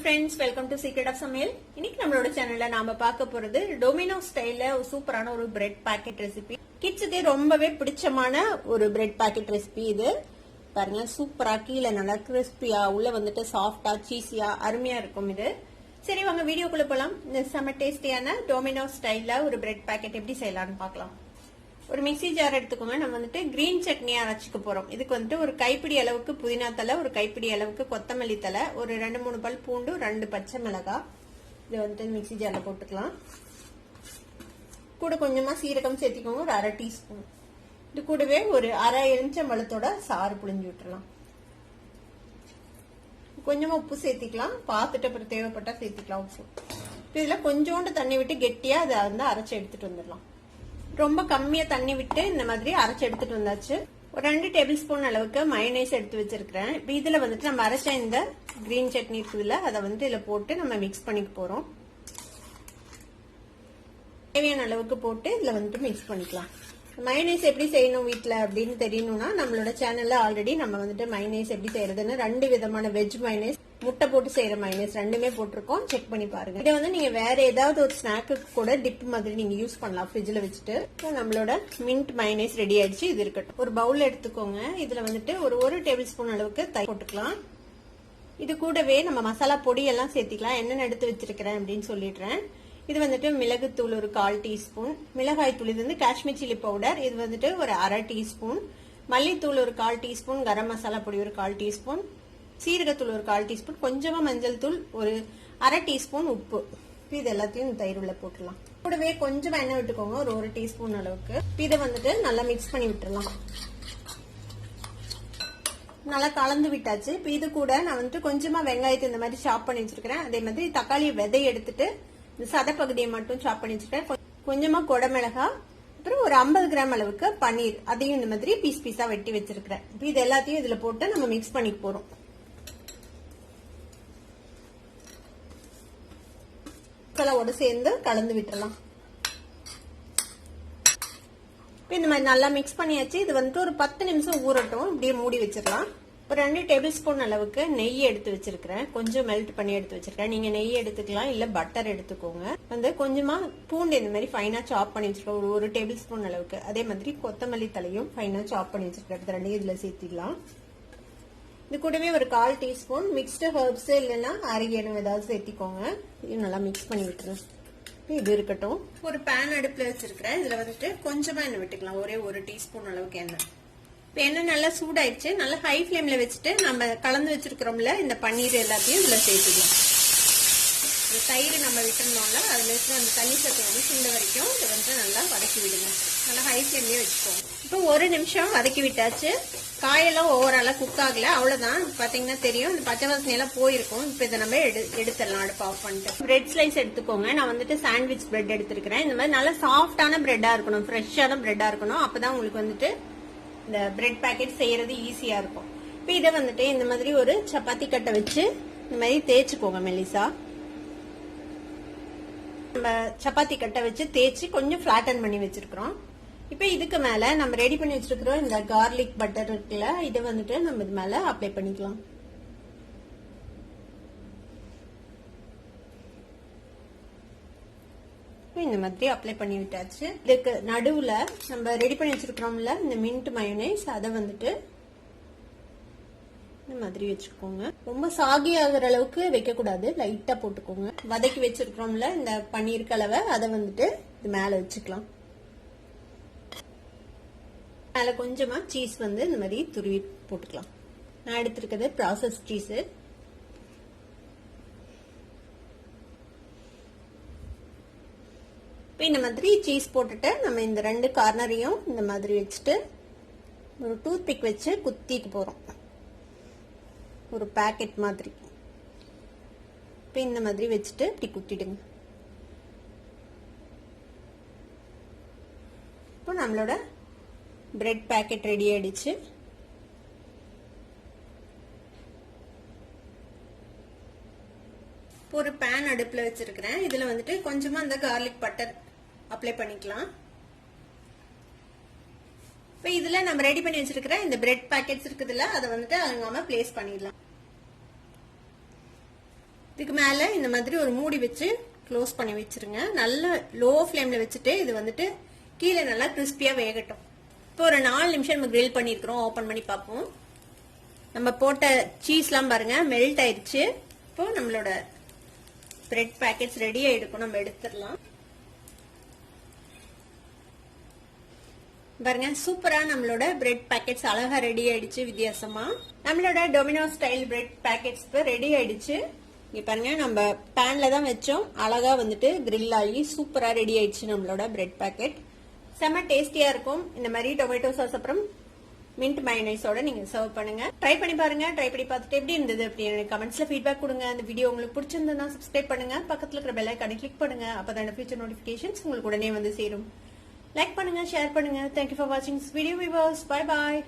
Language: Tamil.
friends, welcome to Secret of Samaiyal. இன்னைக்கு நம்மளோட சேனல்ல நாம பார்க்க போறது டொமினோ ஸ்டைல்ல ஒரு சூப்பரான ஒரு பிரெட் பாக்கெட் ரெசிபி. கிட்ஸ்க்கு ரொம்பவே பிடிச்சமான ஒரு பிரெட் பாக்கெட் ரெசிபி இது. பாருங்க சூப்பரா கீழே நல்லா கிறிஸ்பியா உள்ள வந்துட்டு சாஃப்டா சீஸியா அருமையா இருக்கும் இது. சரி வாங்க வீடியோக்குள்ள போலாம். இந்த செம டேஸ்டியான டொமினோ ஸ்டைல்ல ஒரு பிரெட் பாக்கெட் எப்படி செய்யலாம்னு பார்க்கலாம். ஒரு மிக்ஸி ஜார் எடுத்துக்கோங்க. நம்ம வந்துட்டு கிரீன் சட்னி அரைச்சிக்க போறோம். இதுக்கு வந்துட்டு ஒரு கைப்பிடி அளவுக்கு புதினா தலை, ஒரு கைப்பிடி அளவுக்கு கொத்தமல்லி தலை, ஒரு 2-3 பல் பூண்டு, 2 பச்சை மிளகாய் இதை வந்துட்டு மிக்ஸி ஜார்ல போட்டுக்கலாம். கூட கொஞ்சமா சீரகம் சேர்த்திக்கோங்க, ஒரு 1/2 டீஸ்பூன். இது கூடவே ஒரு 1/2 எலுமிச்சம்பழத்தோட சாறு புழிஞ்சு விட்டுறலாம். கொஞ்சமா உப்பு சேர்த்திக்கலாம், பார்த்துட்டு அப்புறம் தேவைப்பட்டா சேர்த்திக்கலாம் உப்பு. இதுல கொஞ்சோண்டு தண்ணி விட்டு கெட்டியா அதை வந்து அரைச்சு எடுத்துட்டு வந்துடலாம். ரொம்ப கம்மியா தண்ணி விட்டு இந்த மாதிரி அரைச்சு எடுத்துட்டு வந்தாச்சு. ஒரு 2 டேபிள் ஸ்பூன் அளவுக்கு மயோனைஸ் எடுத்து வச்சிருக்கிறேன். இப்ப இதுல வந்துட்டு நம்ம அரைச்ச இந்த கிரீன் சட்னி இருக்குதுல அதை வந்து இதுல போட்டு நம்ம மிக்ஸ் பண்ணிக்க போறோம். தேவையான அளவுக்கு போட்டு இதுல வந்துட்டு மிக்ஸ் பண்ணிக்கலாம். மயோனைஸ் எப்படி செய்யணும் வீட்டுல அப்படின்னு தெரியணும்னா நம்மளோட சேனல்ல ஆல்ரெடி நம்ம வந்துட்டு மயோனைஸ் எப்படி செய்யறதுன்னு 2 விதமான வெஜ் மயோனைஸ், முட்டை போட்டு செய்யற மைனஸ் ரெண்டுமே போட்டிருக்கோம். செக் பண்ணி பாருங்க. இதை வந்து நீங்க வேற ஏதாவது ஒரு ஸ்நாக்கு கூட டிப் மாதிரி நீங்க யூஸ் பண்ணலாம் ஃப்ரிட்ஜ்ல வச்சுட்டு. நம்மளோட மின்ட் மைனஸ் ரெடி ஆயிடுச்சு. இது இருக்கட்டும். ஒரு பவுல் எடுத்துக்கோங்க. இதுல வந்துட்டு ஒரு டேபிள் ஸ்பூன் அளவுக்கு தயிர் போட்டுக்கலாம். இது கூடவே நம்ம மசாலா பொடி எல்லாம் சேர்த்திக்கலாம். என்னென்ன எடுத்து வச்சிருக்கிறேன் அப்படின்னு சொல்லிடுறேன். இது வந்துட்டு மிளகுத்தூள் ஒரு 1/4 டீஸ்பூன், மிளகாய் தூள் இது வந்து காஷ்மீர் சில்லி பவுடர், இது வந்துட்டு ஒரு 1/2 டீஸ்பூன், மல்லித்தூள் ஒரு 1/4 டீஸ்பூன், கரம் மசாலா பொடி ஒரு 1/4 டீஸ்பூன், சீரகத்தூள் ஒரு 1/4 டீஸ்பூன், கொஞ்சமா மஞ்சள் தூள் ஒரு 1/2 டீஸ்பூன், உப்பு. இது எல்லாத்தையும் தயிர் உள்ள போட்டுடலாம். கூடவே கொஞ்சமா எண்ணெய் விட்டுக்கோங்க, ஒரு 1 டீஸ்பூன் அளவுக்கு. இதை வந்துட்டு நல்லா மிக்ஸ் பண்ணி விட்டுறலாம். நல்லா கலந்து விட்டாச்சு. இப்ப இது கூட நான் வந்துட்டு கொஞ்சமா வெங்காயத்தை இந்த மாதிரி சாப் பண்ணி வச்சிருக்கிறேன். அதே மாதிரி தக்காளி விதை எடுத்துட்டு இந்த சத பகுதியை மட்டும் சாப் பண்ணி வச்சிருக்கேன். கொஞ்சமா கொடமிளகாய், அப்புறம் ஒரு 50 கிராம் அளவுக்கு பன்னீர், அதையும் இந்த மாதிரி பீஸ் பீஸா வெட்டி வச்சிருக்கிறேன். இது எல்லாத்தையும் இதுல போட்டு நம்ம மிக்ஸ் பண்ணிக்க போறோம். மசாலாவோட சேர்ந்து கலந்து விட்டுறலாம். இந்த மாதிரி நல்லா மிக்ஸ் பண்ணியாச்சு. இது வந்துட்டு ஒரு 10 நிமிஷம் ஊறட்டும். இப்படியே மூடி வச்சிடலாம். ஒரு 2 டேபிள் ஸ்பூன் அளவுக்கு நெய் எடுத்து வச்சிருக்கிறேன். கொஞ்சம் மெல்ட் பண்ணி எடுத்து வச்சிருக்கேன். நீங்க நெய் எடுத்துக்கலாம், இல்ல பட்டர் எடுத்துக்கோங்க. வந்து கொஞ்சமா பூண்டு இந்த மாதிரி ஃபைனா சாப் பண்ணி வச்சிருக்கேன், ஒரு 1 டேபிள் ஸ்பூன் அளவுக்கு. அதே மாதிரி கொத்தமல்லி தலையும் ஃபைனா சாப் பண்ணி வச்சிருக்கேன். 2 இதுல சேர்த்திக்கலாம். இது கூடவே ஒரு 1/4 டீஸ்பூன் மிக்ஸ்டு ஹெர்ப்ஸ் இல்லைன்னா அரிகேனம் ஏதாவது சேர்த்திக்கோங்க. இது நல்லா மிக்ஸ் பண்ணி விட்டுருங்க. இது இருக்கட்டும். ஒரு பேன் அடுப்புல வச்சிருக்கிறேன். இதுல வந்துட்டு கொஞ்சமா எண்ணெய் விட்டுக்கலாம், ஒரே 1 டீஸ்பூன் அளவுக்கு எண்ணெய். இப்ப எண்ணெய் நல்லா சூடாயிடுச்சு. நல்லா ஹை ஃபிளேம்ல வச்சுட்டு நம்ம கலந்து வச்சிருக்கிறோம்ல இந்த பன்னீர் எல்லாத்தையும் இதுல சேர்த்துக்கலாம். தயிர் நம்ம விட்டுருந்தோம்ல அதுல இருந்து அந்த தண்ணி சத்து வந்து சுண்ட வரைக்கும் இதை வந்து நல்லா வதக்கி விடுங்க. நல்லா ஹை ஃபிளேம்லயே வச்சுக்கோங்க. இப்போ 1 நிமிஷம் வதக்கி விட்டாச்சு. காயெல்லாம் ஓவராலா குக் ஆகல, அவ்வளவுதான். பாத்தீங்கன்னா தெரியும் இந்த பச்சை வாசனை எல்லாம் போயிருக்கும். இப்ப இதை நம்ம எடுத்துடலாம். அடுப்பு ஆஃப் பண்ணிட்டு பிரெட் ஸ்லைஸ் எடுத்துக்கோங்க. நான் வந்துட்டு சாண்ட்விச் பிரெட் எடுத்துருக்கிறேன். இந்த மாதிரி நல்லா சாஃப்டான பிரெட்டா இருக்கணும், ஃப்ரெஷ்ஷான பிரெட்டா இருக்கணும். அப்பதான் உங்களுக்கு வந்துட்டு இந்த பிரெட் பேக்கெட் செய்யறது ஈஸியா இருக்கும். இப்ப இதை வந்துட்டு இந்த மாதிரி ஒரு சப்பாத்தி கட்டை வச்சு இந்த மாதிரி தேய்ச்சுக்கோங்க மெலிசா. நம்ம சப்பாத்தி கட்டை வச்சு தேய்ச்சி கொஞ்சம் ஃபிளாட்டன் பண்ணி வச்சிருக்கிறோம். இப்ப இதுக்கு மேல நம்ம ரெடி பண்ணி வச்சிருக்கிறோம் இந்த கார்லிக் பட்டர் இருக்குல்ல, இதை வந்துட்டு நம்ம இது மேல அப்ளை பண்ணிக்கலாம். இந்த மாதிரி அப்ளை பண்ணி விட்டாச்சு. இதுக்கு நடுவுல நம்ம ரெடி பண்ணி வச்சிருக்கிறோம்ல இந்த மின்ட் மயோனைஸ், அதை வந்துட்டு இந்த மாதிரி வச்சுக்கோங்க. ரொம்ப சாகி ஆகுற அளவுக்கு வைக்க கூடாது, லைட்டா போட்டுக்கோங்க. வதக்கி வச்சிருக்கிறோம்ல இந்த பன்னீர் கலவை, அதை வந்துட்டு இது மேல வச்சுக்கலாம். மேல கொஞ்சமா சீஸ் வந்து இந்த மாதிரி துருவி போட்டுக்கலாம். நான் எடுத்திருக்கிறது ப்ராசஸ் சீஸ். இந்த மாதிரி சீஸ் போட்டுட்டு நம்ம இந்த 2 கார்னரையும் இந்த மாதிரி வச்சுட்டு ஒரு டூத் பிக் வச்சு குத்திக்கு போறோம். ஒரு பாக்கெட் மாதிரி இந்த மாதிரி வச்சுட்டு இப்படி குத்திடுங்க. இப்போ நம்மளோட பிரெட் பேக்கெட் ரெடி ஆயிடுச்சு. ஒரு பேன் அடுப்புல வச்சிருக்கிறேன். இதுல வந்துட்டு கொஞ்சமா இந்த கார்லிக் பட்டர் அப்ளை பண்ணிக்கலாம். இப்ப இதுல நம்ம ரெடி பண்ணி வச்சிருக்கிற இந்த பிரெட் பேக்கெட்ஸ் இருக்குதுல அதை வந்துட்டு அங்க பிளேஸ் பண்ணிடலாம். இதுக்கு மேல இந்த மாதிரி ஒரு மூடி வச்சு க்ளோஸ் பண்ணி வச்சிருங்க. நல்ல லோ ஃப்ளேம்ல வச்சுட்டு இது வந்துட்டு கீழே நல்லா கிறிஸ்பியா வேகட்டும். இப்போ ஒரு 4 நிமிஷம் நம்ம கிரில் பண்ணிருக்கிறோம். ஓபன் பண்ணி பார்ப்போம். நம்ம போட்ட சீஸ்லாம் பாருங்க மெல்ட் ஆயிடுச்சு. இப்போ நம்மளோட பிரெட் பேக்கெட்ஸ் ரெடி ஆயிடுக்கும். நம்ம எடுத்துடலாம். பாருங்க சூப்பரா நம்மளோட பிரெட் பேக்கெட்ஸ் அழகா ரெடி ஆயிடுச்சு. வித்தியாசமா நம்மளோட Domino style bread packets ready ஆயிடுச்சு. இங்க பாருங்க நம்ம பேன்ல தான் வச்சோம். அழகா வந்துட்டு கிரில் ஆகி சூப்பரா ரெடி ஆயிடுச்சு நம்மளோட பிரெட் பேக்கெட். செம்ம டேஸ்டியா இருக்கும். இந்த மாதிரி டொமேட்டோ சாஸ் அப்புறம் மின்ட் மயோனைஸோட நீங்க சர்வ் பண்ணுங்க. ட்ரை பண்ணி பாருங்க. ட்ரை பண்ணி பார்த்துட்டு எப்படி இருந்தது அப்படின்னு கமெண்ட்ஸ்ல ஃபீட்பேக் கொடுங்க. அந்த வீடியோ உங்களுக்கு பிடிச்சிருந்ததுன்னா சப்ஸ்கிரைப் பண்ணுங்க. பக்கத்துல இருக்கிற பெல் ஐகானை கிளிக் பண்ணுங்க. அப்பதான் ஃபியூச்சர் நோட்டிபிகேஷன்ஸ் உங்களுக்கு உடனே வந்து சேரும். லைக் பண்ணுங்க, ஷேர் பண்ணுங்க. தேங்க்யூ ஃபார் வாட்சிங் this video viewers. Bye bye.